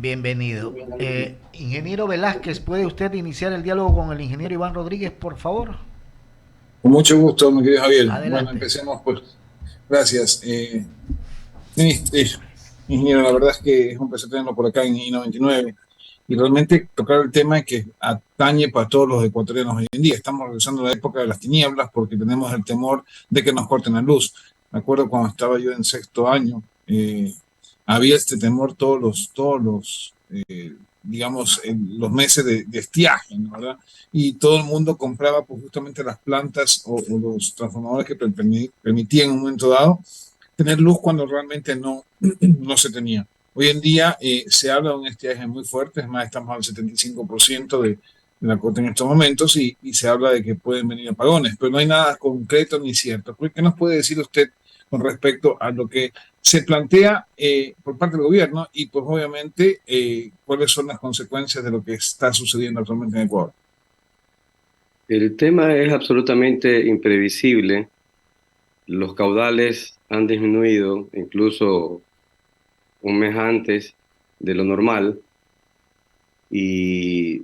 Bienvenido. Ingeniero Velázquez, ¿puede usted iniciar el diálogo con el ingeniero Iván Rodríguez, por favor? Con mucho gusto, mi querido Javier. Bueno, Adelante. empecemos pues. Gracias. Ingeniero, la verdad es que es un placer tenerlo por acá en I-99 y realmente tocar el tema que atañe para todos los ecuatorianos hoy en día. Estamos regresando a la época de las tinieblas porque tenemos el temor de que nos corten la luz. Me acuerdo cuando estaba yo en sexto año, había este temor digamos, en los meses de estiaje, ¿no? ¿Verdad? Y todo el mundo compraba pues, justamente las plantas o los transformadores que permitían en un momento dado tener luz cuando realmente no se tenía. Hoy en día se habla de un estiaje muy fuerte, es más, estamos al 75% de la cota en estos momentos y se habla de que pueden venir apagones, pero no hay nada concreto ni cierto. ¿Qué nos puede decir usted con respecto a lo que se plantea por parte del gobierno y pues obviamente cuáles son las consecuencias de lo que está sucediendo actualmente en Ecuador? El tema es absolutamente imprevisible. Los caudales han disminuido incluso un mes antes de lo normal y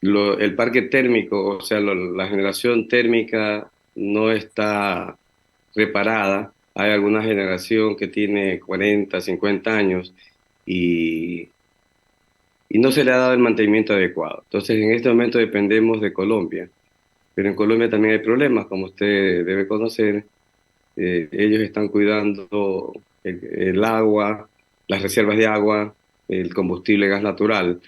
el parque térmico, o sea, la generación térmica no está reparada. Hay alguna generación que tiene 40, 50 años y, y no se le ha dado el mantenimiento adecuado. Entonces, en este momento dependemos de Colombia. Pero en Colombia también hay problemas, como usted debe conocer. Ellos están cuidando el agua, las reservas de agua, el combustible gas natural,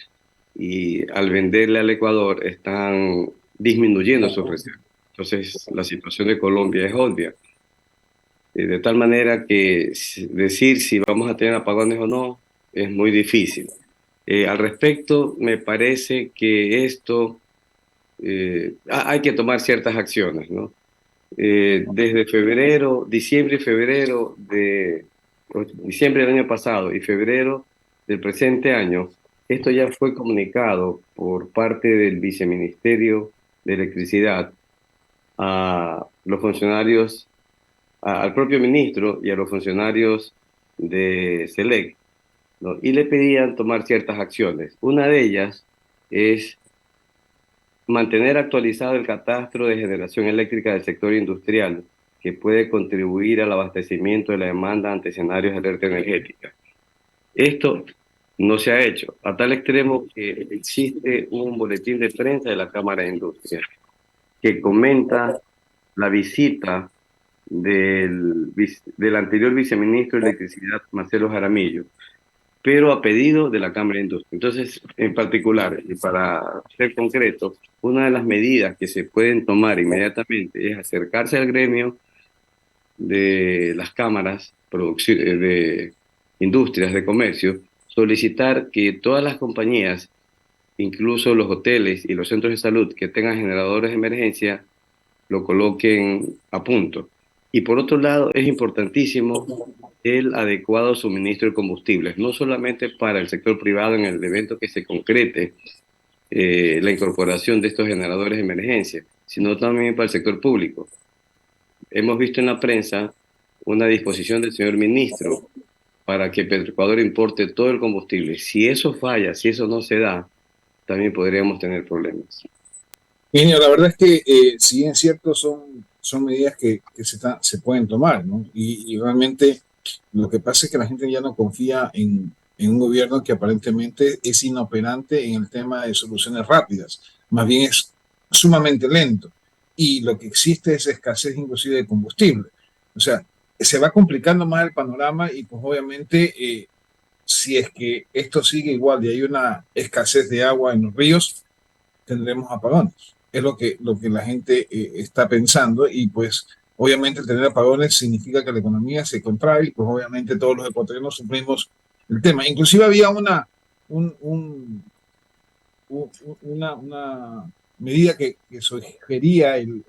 y al venderle al Ecuador están disminuyendo sus reservas. Entonces, la situación de Colombia es obvia. De tal manera que decir si vamos a tener apagones o no es muy difícil. Al respecto, me parece que esto hay que tomar ciertas acciones, ¿no? Desde febrero, diciembre y febrero diciembre del año pasado y febrero del presente año, esto ya fue comunicado por parte del Viceministerio de Electricidad a los funcionarios, al propio ministro y a los funcionarios de SELEC, ¿no? Y le pedían tomar ciertas acciones. Una de ellas es mantener actualizado el catastro de generación eléctrica del sector industrial, que puede contribuir al abastecimiento de la demanda ante escenarios de alerta energética. Esto no se ha hecho, a tal extremo que existe un boletín de prensa de la Cámara de Industria que comenta la visita del anterior viceministro de Electricidad, Marcelo Jaramillo, pero a pedido de la Cámara de Industria. Entonces, en particular, y para ser concreto, una de las medidas que se pueden tomar inmediatamente es acercarse al gremio de las cámaras de industrias de comercio, solicitar que todas las compañías, incluso los hoteles y los centros de salud que tengan generadores de emergencia, lo coloquen a punto. Y por otro lado, es importantísimo el adecuado suministro de combustibles, no solamente para el sector privado en el evento que se concrete la incorporación de estos generadores de emergencia, sino también para el sector público. Hemos visto en la prensa una disposición del señor ministro para que Petroecuador importe todo el combustible. Si eso falla, si eso no se da, también podríamos tener problemas. Ingenio, la verdad es que si bien es cierto, son medidas que se pueden tomar, ¿no? Y realmente lo que pasa es que la gente ya no confía en un gobierno que aparentemente es inoperante en el tema de soluciones rápidas, más bien es sumamente lento. Y lo que existe es escasez inclusive de combustible. O sea, se va complicando más el panorama y pues obviamente si es que esto sigue igual y hay una escasez de agua en los ríos, tendremos apagones. Es lo que la gente está pensando y pues obviamente el tener apagones significa que la economía se contrae y pues obviamente todos los ecuatorianos sufrimos el tema. Inclusive había un, un, una medida que sugería el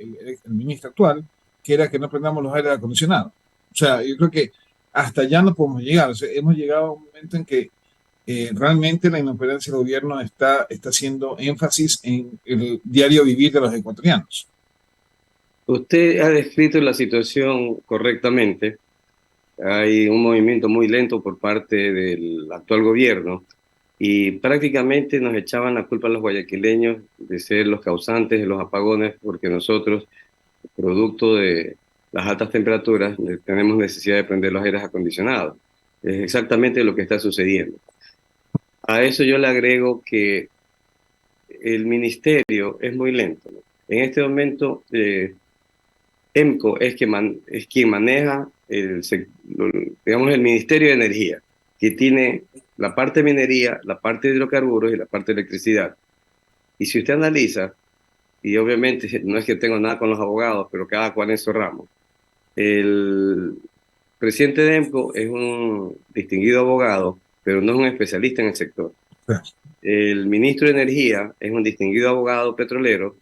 ministro actual, que era que no prendamos los aires acondicionados. O sea, yo creo que hasta allá no podemos llegar. O sea, hemos llegado a un momento en que realmente la inoperancia del gobierno está haciendo énfasis en el diario vivir de los ecuatorianos. Usted ha descrito la situación correctamente. Hay un movimiento muy lento por parte del actual gobierno y prácticamente nos echaban la culpa a los guayaquileños de ser los causantes de los apagones, porque nosotros, producto de las altas temperaturas, tenemos necesidad de prender los aires acondicionados. Es exactamente lo que está sucediendo. A eso yo le agrego que el ministerio es muy lento, ¿no? En este momento, EMCO es quien maneja digamos, el Ministerio de Energía, que tiene la parte de minería, la parte de hidrocarburos y la parte de electricidad. Y si usted analiza, y obviamente no es que tengo nada con los abogados, pero cada cual en su ramo, el presidente de EMCO es un distinguido abogado, pero no es un especialista en el sector. El ministro de Energía es un distinguido abogado petrolero,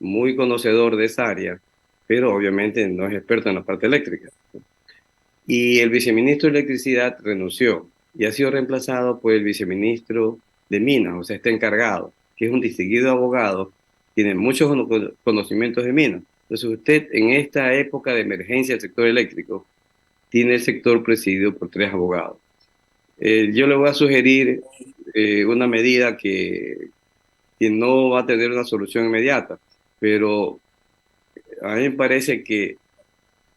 muy conocedor de esa área, pero obviamente no es experto en la parte eléctrica. Y el viceministro de Electricidad renunció y ha sido reemplazado por el viceministro de Minas, o sea, está encargado, que es un distinguido abogado, tiene muchos conocimientos de minas. Entonces usted en esta época de emergencia del sector eléctrico tiene el sector presidido por 3 abogados. Yo le voy a sugerir una medida que no va a tener una solución inmediata, pero a mí me parece que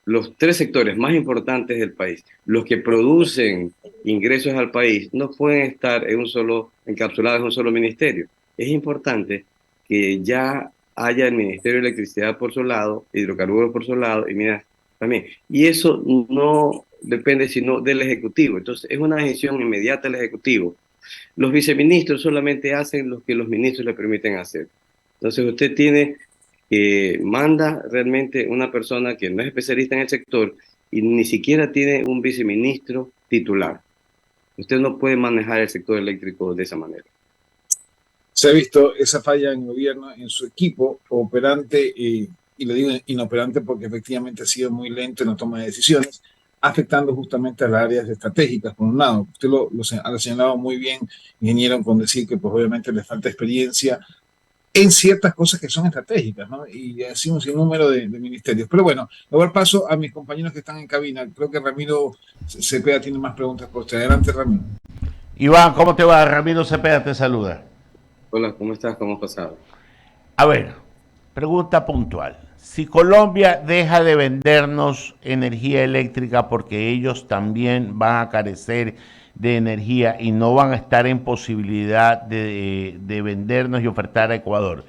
los 3 sectores más importantes del país, los que producen ingresos al país, no pueden estar encapsulados en un solo ministerio. Es importante que ya haya el Ministerio de Electricidad por su lado, hidrocarburos por su lado y minas también. Y eso no depende sino del Ejecutivo. Entonces, es una decisión inmediata del Ejecutivo. Los viceministros solamente hacen lo que los ministros le permiten hacer. Entonces, usted tiene que manda realmente una persona que no es especialista en el sector y ni siquiera tiene un viceministro titular. Usted no puede manejar el sector eléctrico de esa manera. Se ha visto esa falla en el gobierno, en su equipo operante, y lo digo inoperante porque efectivamente ha sido muy lento en la toma de decisiones, afectando justamente a las áreas estratégicas, por un lado. Usted ha señalado muy bien, ingeniero, con decir que pues obviamente le falta experiencia en ciertas cosas que son estratégicas, ¿no? Y así un sinnúmero de ministerios. Pero bueno, le voy a dar paso a mis compañeros que están en cabina. Creo que Ramiro Cepeda tiene más preguntas por usted. Adelante, Ramiro. Iván, ¿cómo te va? Ramiro Cepeda te saluda. Hola, ¿cómo estás? ¿Cómo has pasado? A ver, pregunta puntual. Si Colombia deja de vendernos energía eléctrica porque ellos también van a carecer de energía y no van a estar en posibilidad de vendernos y ofertar a Ecuador,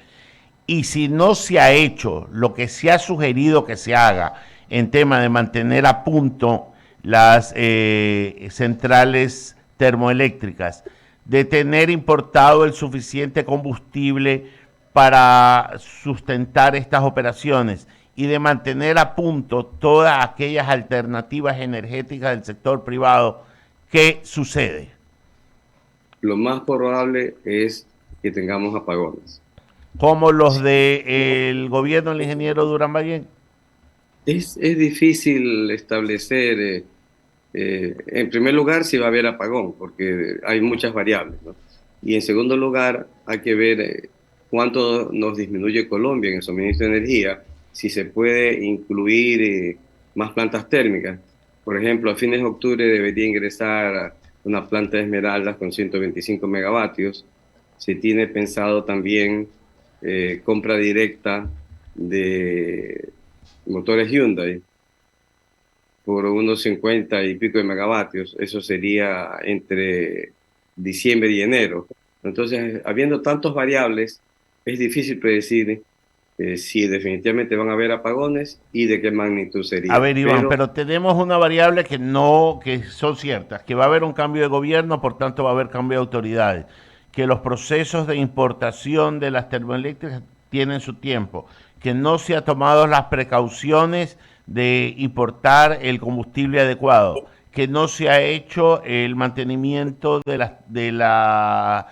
y si no se ha hecho lo que se ha sugerido que se haga en tema de mantener a punto las centrales termoeléctricas, de tener importado el suficiente combustible para sustentar estas operaciones y de mantener a punto todas aquellas alternativas energéticas del sector privado, ¿qué sucede? Lo más probable es que tengamos apagones. Como los del gobierno del ingeniero Durán Ballén. Es difícil establecer, en primer lugar, si va a haber apagón, porque hay muchas variables, ¿no? Y en segundo lugar, hay que ver cuánto nos disminuye Colombia en el suministro de energía, si se puede incluir más plantas térmicas. Por ejemplo, a fines de octubre debería ingresar una planta de Esmeraldas con 125 megavatios. Se tiene pensado también compra directa de motores Hyundai por unos 50 y pico de megavatios. Eso sería entre diciembre y enero. Entonces, habiendo tantas variables, es difícil predecir si definitivamente van a haber apagones y de qué magnitud sería. A ver, Iván, pero tenemos una variable que no, que son ciertas, que va a haber un cambio de gobierno, por tanto va a haber cambio de autoridades, que los procesos de importación de las termoeléctricas tienen su tiempo, que no se ha tomado las precauciones de importar el combustible adecuado, que no se ha hecho el mantenimiento de la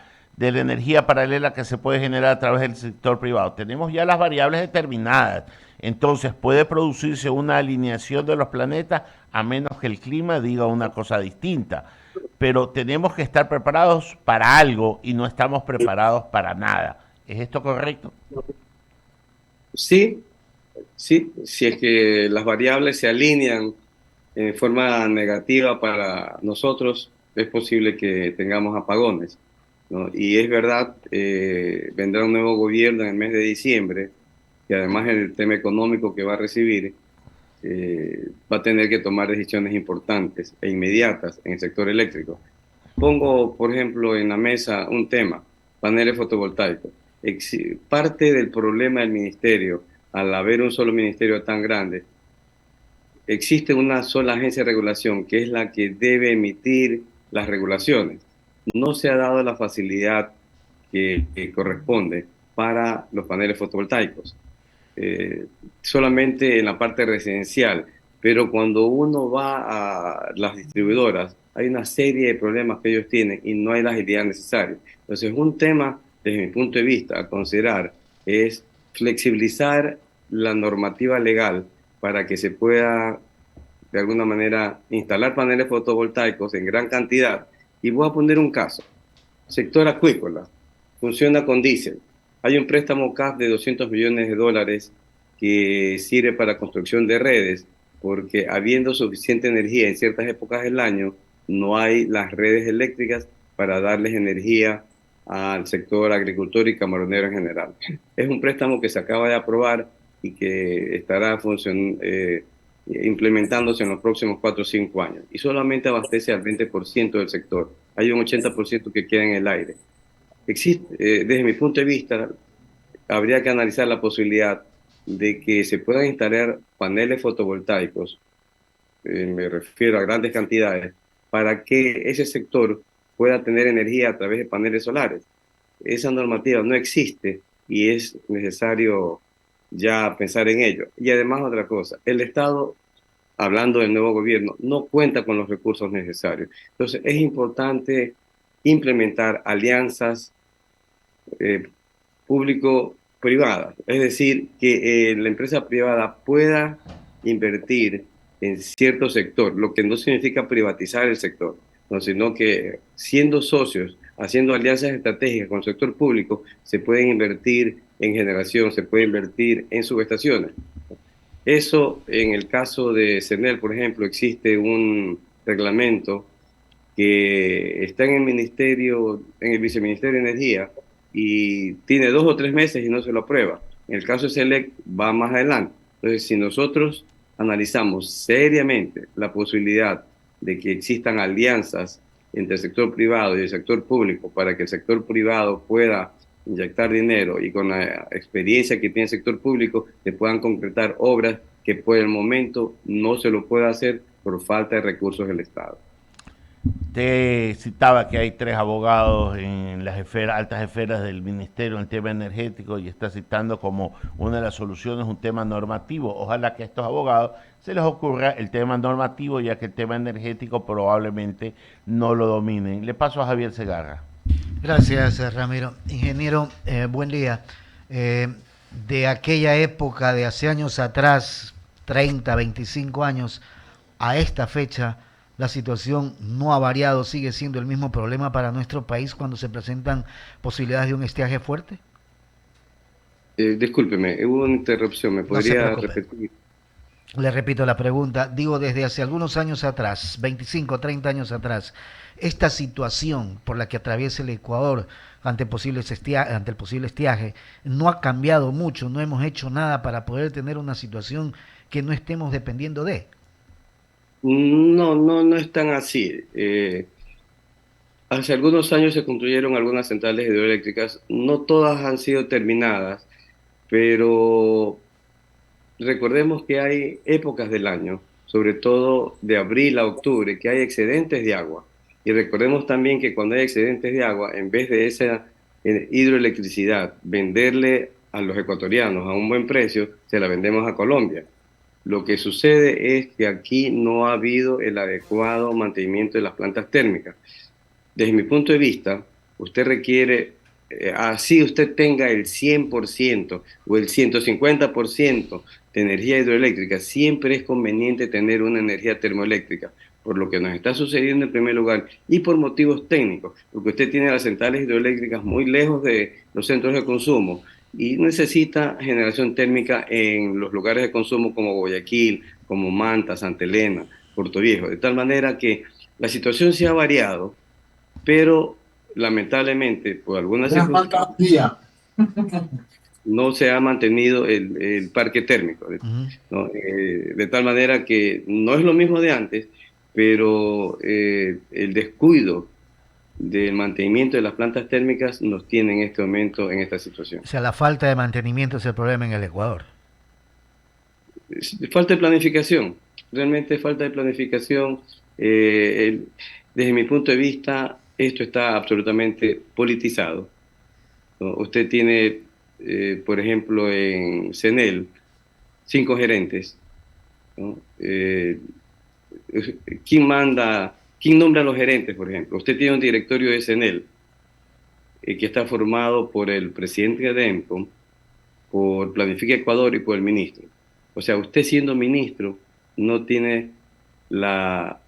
energía paralela que se puede generar a través del sector privado. Tenemos ya las variables determinadas. Entonces puede producirse una alineación de los planetas a menos que el clima diga una cosa distinta. Pero tenemos que estar preparados para algo y no estamos preparados para nada. ¿Es esto correcto? Sí, sí, si es que las variables se alinean en forma negativa para nosotros, es posible que tengamos apagones. ¿no? Y es verdad, vendrá un nuevo gobierno en el mes de diciembre, que además del tema económico que va a recibir, va a tener que tomar decisiones importantes e inmediatas en el sector eléctrico. Pongo, por ejemplo, en la mesa un tema, paneles fotovoltaicos. Parte del problema del ministerio, al haber un solo ministerio tan grande, existe una sola agencia de regulación que es la que debe emitir las regulaciones. No se ha dado la facilidad que corresponde para los paneles fotovoltaicos, eh, solamente en la parte residencial, pero cuando uno va a las distribuidoras, hay una serie de problemas que ellos tienen y no hay la agilidad necesaria. Entonces, un tema, desde mi punto de vista, a considerar es flexibilizar la normativa legal para que se pueda, de alguna manera, instalar paneles fotovoltaicos en gran cantidad. Y voy a poner un caso. Sector acuícola, funciona con diésel. Hay un préstamo CAF de $200 millones que sirve para construcción de redes, porque habiendo suficiente energía en ciertas épocas del año, no hay las redes eléctricas para darles energía al sector agricultor y camaronero en general. Es un préstamo que se acaba de aprobar y que estará implementándose en los próximos 4 o 5 años. Y solamente abastece al 20% del sector. Hay un 80% que queda en el aire. Desde mi punto de vista, habría que analizar la posibilidad de que se puedan instalar paneles fotovoltaicos, me refiero a grandes cantidades, para que ese sector pueda tener energía a través de paneles solares. Esa normativa no existe y es necesario ya pensar en ello. Y además otra cosa, el Estado, hablando del nuevo gobierno, no cuenta con los recursos necesarios. Entonces es importante implementar alianzas eh, público-privadas, es decir, que la empresa privada pueda invertir en cierto sector, lo que no significa privatizar el sector, no, sino que siendo socios, haciendo alianzas estratégicas con el sector público, se pueden invertir en generación, se puede invertir en subestaciones. Eso, en el caso de CENEL, por ejemplo, existe un reglamento que está en el ministerio, en el viceministerio de Energía, y tiene 2 o 3 meses y no se lo aprueba. En el caso de SELEC va más adelante. Entonces, si nosotros analizamos seriamente la posibilidad de que existan alianzas entre el sector privado y el sector público para que el sector privado pueda inyectar dinero y con la experiencia que tiene el sector público se puedan concretar obras que por el momento no se lo puede hacer por falta de recursos del Estado. Te citaba que hay 3 abogados en las altas esferas del ministerio en el tema energético y está citando como una de las soluciones un tema normativo. Ojalá que a estos abogados se les ocurra el tema normativo, ya que el tema energético probablemente no lo dominen. Le paso a Javier Segarra. Gracias, Ramiro. Ingeniero, buen día. Eh, de aquella época, de hace años atrás, 30, 25 años, a esta fecha, la situación no ha variado, sigue siendo el mismo problema para nuestro país cuando se presentan posibilidades de un estiaje fuerte. Discúlpeme, hubo una interrupción, ¿me No se podría preocupe. repetir? Le repito la pregunta, digo desde hace algunos años atrás, 25, 30 años atrás, esta situación por la que atraviesa el Ecuador ante ante el posible estiaje no ha cambiado mucho, no hemos hecho nada para poder tener una situación que no estemos dependiendo de. No, no, no es tan así. Hace algunos años se construyeron algunas centrales hidroeléctricas, no todas han sido terminadas, pero recordemos que hay épocas del año, sobre todo de abril a octubre, que hay excedentes de agua. Y recordemos también que cuando hay excedentes de agua, en vez de esa hidroelectricidad, venderle a los ecuatorianos a un buen precio, se la vendemos a Colombia. Lo que sucede es que aquí no ha habido el adecuado mantenimiento de las plantas térmicas. Desde mi punto de vista, usted requiere, así usted tenga el 100% o el 150% de energía hidroeléctrica, siempre es conveniente tener una energía termoeléctrica, por lo que nos está sucediendo en primer lugar y por motivos técnicos, porque usted tiene las centrales hidroeléctricas muy lejos de los centros de consumo y necesita generación térmica en los lugares de consumo como Guayaquil, como Manta, Santa Elena, Puerto Viejo, de tal manera que la situación se ha variado, pero lamentablemente, por algunas Ya falta un día. no se ha mantenido el parque térmico, Ujú. ¿no? De tal manera que no es lo mismo de antes, pero el descuido del mantenimiento de las plantas térmicas nos tiene en este momento en esta situación. O sea, la falta de mantenimiento es el problema en el Ecuador. Falta de planificación, realmente falta de planificación. Desde mi punto de vista, esto está absolutamente politizado, ¿no? Usted tiene, por ejemplo, en CENEL, 5 gerentes, ¿no? ¿Quién manda, quién nombra a los gerentes, por ejemplo? Usted tiene un directorio de CENEL que está formado por el presidente de EMCOM, por Planifica Ecuador y por el ministro. O sea, usted siendo ministro no tiene la,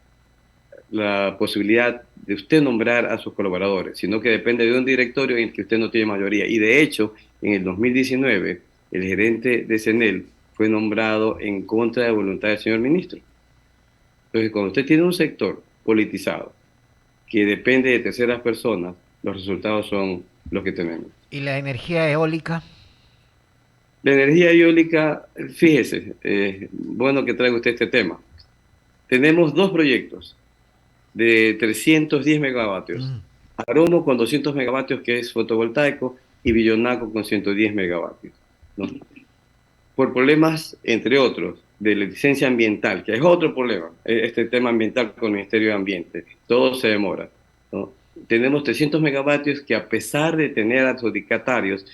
la posibilidad de usted nombrar a sus colaboradores, sino que depende de un directorio en el que usted no tiene mayoría. Y de hecho, en el 2019, el gerente de CENEL fue nombrado en contra de la voluntad del señor ministro. Entonces, cuando usted tiene un sector politizado que depende de terceras personas, los resultados son los que tenemos. ¿Y la energía eólica? La energía eólica, fíjese, bueno que traiga usted este tema. Tenemos 2 proyectos de 310 megavatios. Mm. Aromo con 200 megavatios, que es fotovoltaico, y Villonaco con 110 megavatios, ¿no? Por problemas, entre otros, de la licencia ambiental, que es otro problema, este tema ambiental con el Ministerio de Ambiente, todo se demora, ¿no? Tenemos 300 megavatios que, a pesar de tener adjudicatarios,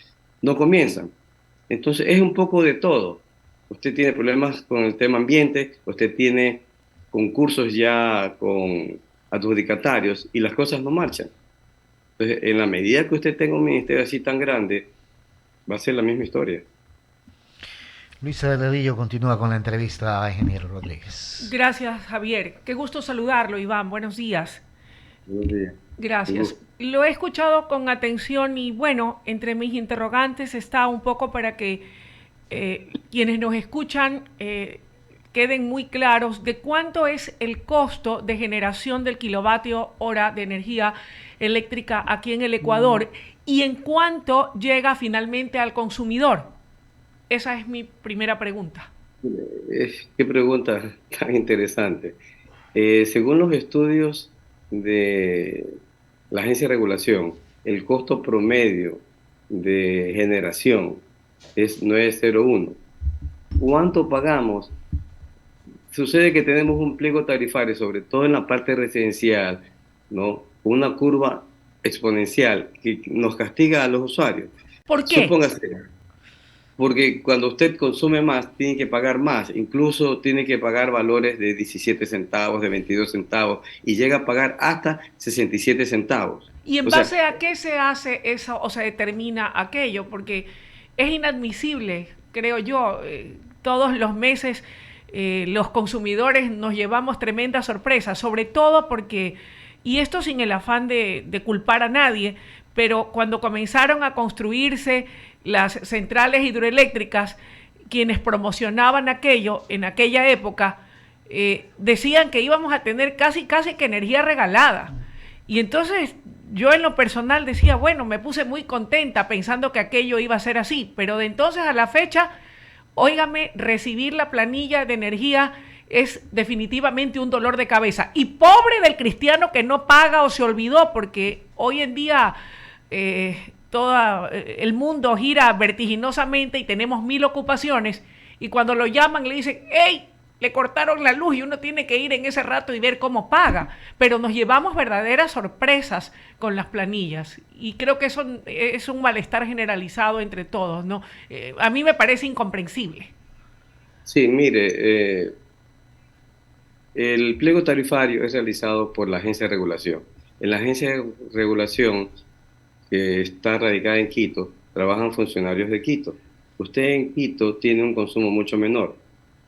no comienzan. Entonces es un poco de todo. Usted tiene problemas con el tema ambiente, usted tiene concursos ya con adjudicatarios y las cosas no marchan. Entonces, en la medida que usted tenga un ministerio así tan grande, va a ser la misma historia. Luisa Delgadillo continúa con la entrevista a Ingeniero Rodríguez. Gracias, Javier. Qué gusto saludarlo, Iván. Buenos días. Buenos días. Gracias. Lo he escuchado con atención y bueno, entre mis interrogantes está un poco para que quienes nos escuchan queden muy claros de cuánto es el costo de generación del kilovatio hora de energía eléctrica aquí en el Ecuador y en cuánto llega finalmente al consumidor. Esa es mi primera pregunta. Qué pregunta tan interesante. Según los estudios de la Agencia de Regulación, el costo promedio de generación es 901. ¿Cuánto pagamos? Sucede que tenemos un pliego tarifario, sobre todo en la parte residencial, ¿no? Una curva exponencial que nos castiga a los usuarios. ¿Por qué? Supóngase, porque cuando usted consume más, tiene que pagar más, incluso tiene que pagar valores de 17 centavos, de 22 centavos, y llega a pagar hasta 67 centavos. ¿Y en O sea, base a qué se hace eso o se determina aquello? Porque es inadmisible, creo yo, todos los meses los consumidores nos llevamos tremendas sorpresas, sobre todo porque, y esto sin el afán de culpar a nadie, pero cuando comenzaron a construirse las centrales hidroeléctricas, quienes promocionaban aquello en aquella época, decían que íbamos a tener casi que energía regalada. Y entonces yo en lo personal decía, bueno, me puse muy contenta pensando que aquello iba a ser así, pero de entonces a la fecha, óigame, recibir la planilla de energía es definitivamente un dolor de cabeza. Y pobre del cristiano que no paga o se olvidó, porque hoy en día todo el mundo gira vertiginosamente y tenemos 1000 ocupaciones, y cuando lo llaman le dicen, ¡hey! Le cortaron la luz y uno tiene que ir en ese rato y ver cómo paga. Pero nos llevamos verdaderas sorpresas con las planillas y creo que eso es un malestar generalizado entre todos, ¿no? A mí me parece incomprensible. sí, mire, el pliego tarifario es realizado por la Agencia de Regulación. En la Agencia de Regulación, que está radicada en Quito, trabajan funcionarios de Quito. Usted en Quito tiene un consumo mucho menor.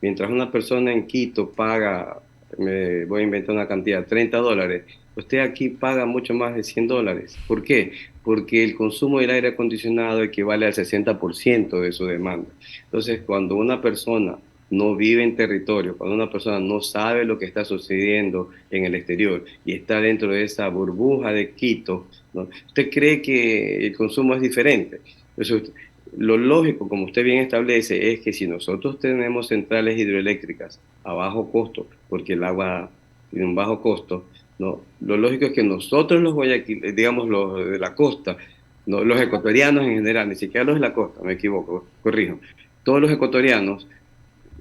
Mientras una persona en Quito paga, me voy a inventar una cantidad, $30, usted aquí paga mucho más de $100. ¿Por qué? Porque el consumo del aire acondicionado equivale al 60% de su demanda. Entonces, cuando una persona no vive en territorio, cuando una persona no sabe lo que está sucediendo en el exterior y está dentro de esa burbuja de Quito, ¿no? Usted cree que el consumo es diferente. Entonces, lo lógico, como usted bien establece, es que si nosotros tenemos centrales hidroeléctricas a bajo costo, porque el agua tiene un bajo costo, ¿no? Lo lógico es que nosotros los digamos los de la costa, ¿no? Los ecuatorianos en general, ni siquiera los de la costa, me equivoco, corrijo, todos los ecuatorianos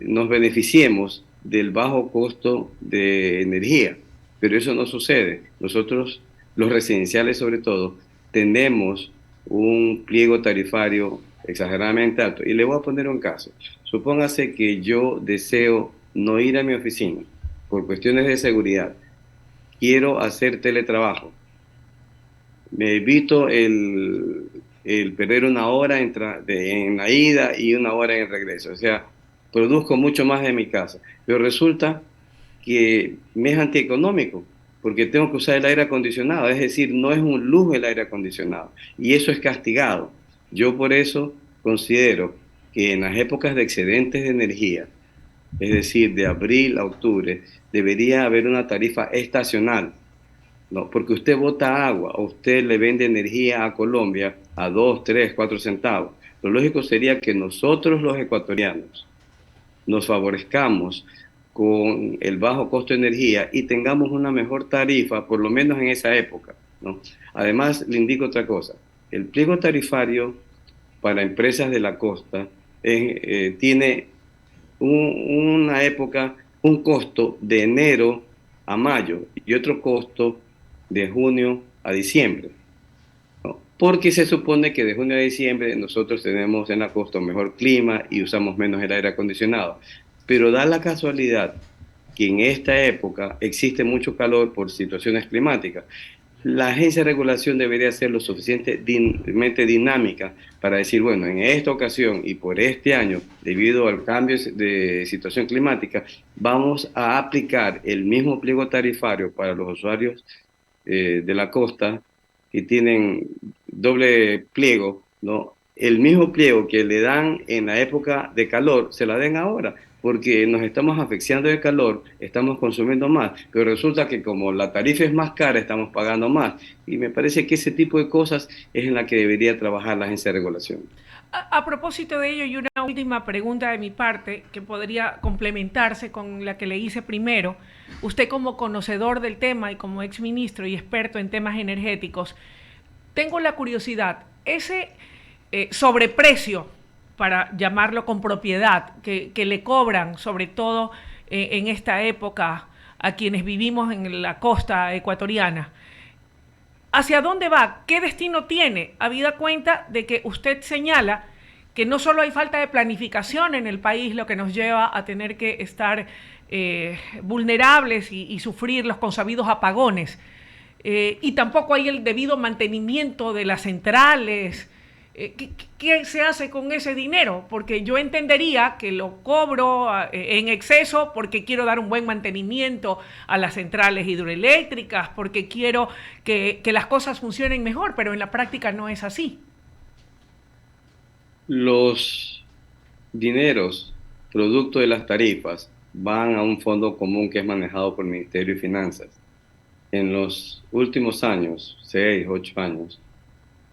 nos beneficiemos del bajo costo de energía, pero eso no sucede. Nosotros, los residenciales sobre todo, tenemos un pliego tarifario exageradamente alto. Y le voy a poner un caso. Supóngase que yo deseo no ir a mi oficina por cuestiones de seguridad. Quiero hacer teletrabajo. Me evito el perder una hora en la ida y una hora en el regreso. O sea, produzco mucho más en mi casa. Pero resulta que me es antieconómico, porque tengo que usar el aire acondicionado. Es decir, no es un lujo el aire acondicionado. Y eso es castigado. Yo por eso considero que en las épocas de excedentes de energía, es decir, de abril a octubre, debería haber una tarifa estacional. No, porque usted bota agua o usted le vende energía a Colombia a 2, 3, 4 centavos. Lo lógico sería que nosotros los ecuatorianos nos favorezcamos con el bajo costo de energía y tengamos una mejor tarifa, por lo menos en esa época, ¿no? Además, le indico otra cosa. El pliego tarifario para empresas de la costa tiene una época, un costo de enero a mayo y otro costo de junio a diciembre, ¿no? Porque se supone que de junio a diciembre nosotros tenemos en la costa un mejor clima y usamos menos el aire acondicionado. Pero da la casualidad que en esta época existe mucho calor por situaciones climáticas. La agencia de regulación debería ser lo suficientemente dinámica para decir, bueno, en esta ocasión y por este año, debido al cambio de situación climática, vamos a aplicar el mismo pliego tarifario para los usuarios de la costa que tienen doble pliego, ¿no? El mismo pliego que le dan en la época de calor, se la den ahora, porque nos estamos asfixiando de calor, estamos consumiendo más, pero resulta que como la tarifa es más cara, estamos pagando más. Y me parece que ese tipo de cosas es en la que debería trabajar la agencia de regulación. A propósito de ello, y una última pregunta de mi parte que podría complementarse con la que le hice primero. Usted como conocedor del tema y como exministro y experto en temas energéticos, tengo la curiosidad, ese sobreprecio, para llamarlo con propiedad, que le cobran sobre todo en esta época a quienes vivimos en la costa ecuatoriana, ¿hacia dónde va? ¿Qué destino tiene? Habida cuenta de que usted señala que no solo hay falta de planificación en el país, lo que nos lleva a tener que estar vulnerables y sufrir los consabidos apagones, y tampoco hay el debido mantenimiento de las centrales. ¿Qué se hace con ese dinero? Porque yo entendería que lo cobro en exceso porque quiero dar un buen mantenimiento a las centrales hidroeléctricas, porque quiero que las cosas funcionen mejor, pero en la práctica no es así. Los dineros producto de las tarifas van a un fondo común que es manejado por el Ministerio de Finanzas. En los últimos años, 6, 8 años,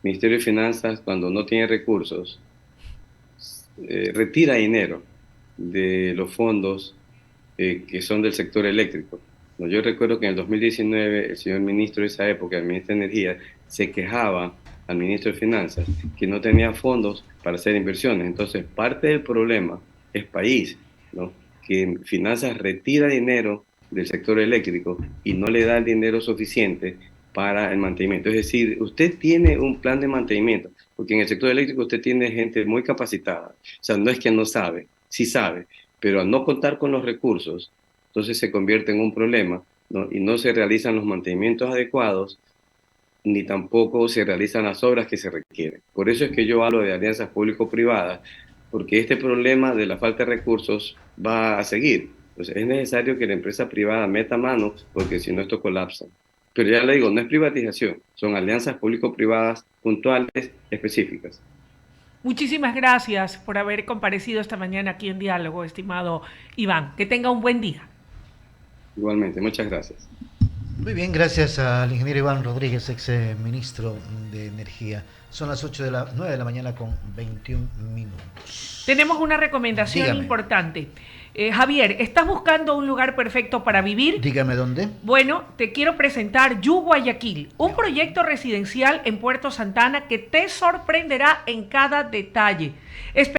el Ministerio de Finanzas, cuando no tiene recursos, retira dinero de los fondos que son del sector eléctrico. No, yo recuerdo que en el 2019 el señor ministro de esa época, el ministro de Energía, se quejaba al ministro de Finanzas que no tenía fondos para hacer inversiones. Entonces, parte del problema es país, ¿no? Que Finanzas retira dinero del sector eléctrico y no le da el dinero suficiente para el mantenimiento. Es decir, usted tiene un plan de mantenimiento, porque en el sector eléctrico usted tiene gente muy capacitada. O sea, no es que no sabe, sí sabe, pero al no contar con los recursos, entonces se convierte en un problema, ¿no? Y no se realizan los mantenimientos adecuados, ni tampoco se realizan las obras que se requieren. Por eso es que yo hablo de alianzas público-privadas, porque este problema de la falta de recursos va a seguir. Entonces es necesario que la empresa privada meta mano, porque si no esto colapsa. Pero ya le digo, no es privatización, son alianzas público-privadas puntuales, específicas. Muchísimas gracias por haber comparecido esta mañana aquí en Diálogo, estimado Iván. Que tenga un buen día. Igualmente, muchas gracias. Muy bien, gracias al ingeniero Iván Rodríguez, ex ministro de Energía. Son las 9 de la mañana con 21 minutos. Tenemos una recomendación Dígame. importante. Javier, ¿estás buscando un lugar perfecto para vivir? Dígame dónde. Bueno, te quiero presentar You Guayaquil, un proyecto residencial en Puerto Santana que te sorprenderá en cada detalle.